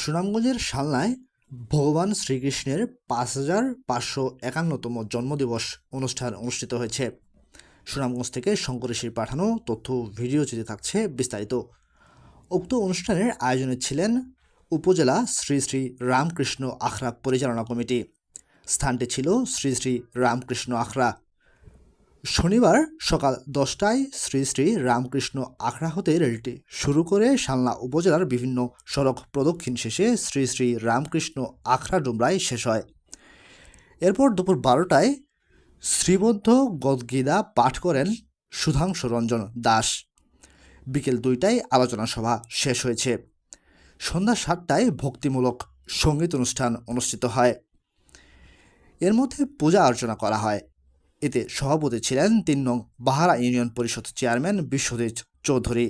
সুনামগঞ্জের শালনায় ভগবান শ্রীকৃষ্ণের ৫,৫৫১তম জন্মদিবস অনুষ্ঠান অনুষ্ঠিত হয়েছে। সুনামগঞ্জ থেকে শঙ্করেশীর পাঠানো তথ্য ভিডিওচিত্রে থাকছে বিস্তারিত। উক্ত অনুষ্ঠানের আয়োজনে ছিলেন উপজেলা শ্রী শ্রী রামকৃষ্ণ আখড়া পরিচালনা কমিটি। স্থানটি ছিল শ্রী শ্রী রামকৃষ্ণ আখড়া। শনিবার সকাল ১০টায় শ্রী শ্রী রামকৃষ্ণ আখড়া হতে র্যালিটি শুরু করে শালনা উপজেলার বিভিন্ন সড়ক প্রদক্ষিণ শেষে শ্রী শ্রী রামকৃষ্ণ আখড়া ডুমরায় শেষ হয়। এরপর দুপুর ১২টায় শ্রীবদ্ধ গদ্গীতা পাঠ করেন সুধাংশু রঞ্জন দাস। বিকেল ২টায় আলোচনা সভা শেষ হয়েছে। সন্ধ্যা ৭টায় ভক্তিমূলক সঙ্গীত অনুষ্ঠান অনুষ্ঠিত হয়। এর মধ্যে পূজা অর্চনা করা হয়। এতে সভাপতি ছিলেন ৩ নং বাহারা ইউনিয়ন পরিষদ চেয়ারম্যান বিশ্বজিৎ চৌধুরী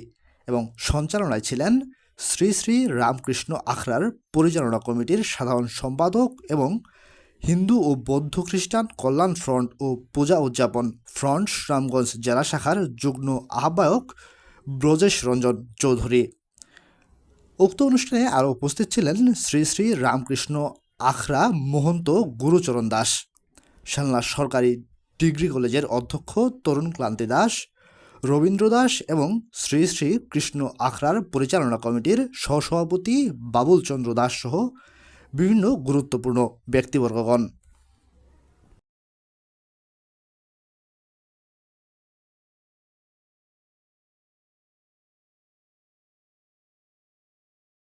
এবং সঞ্চালনায় ছিলেন শ্রী শ্রী রামকৃষ্ণ আখড়ার পরিচালনা কমিটির সাধারণ সম্পাদক এবং হিন্দু ও বৌদ্ধ খ্রিস্টান কল্যাণ ফ্রন্ট ও পূজা উদযাপন ফ্রন্ট সুনামগঞ্জ জেলা শাখার যুগ্ম আহ্বায়ক ব্রজেশ রঞ্জন চৌধুরী। উক্ত অনুষ্ঠানে আরও উপস্থিত ছিলেন শ্রী শ্রী রামকৃষ্ণ আখড়া মহন্ত গুরুচরণ দাস, শালনা সরকারি ডিগ্রি কলেজের অধ্যক্ষ তরুণ ক্লান্তি দাস, রবীন্দ্র দাস এবং শ্রী শ্রী কৃষ্ণ আখড়ার পরিচালনা কমিটির সহসভাপতি বাবুল চন্দ্র দাস সহ বিভিন্ন গুরুত্বপূর্ণ ব্যক্তিবর্গগণ।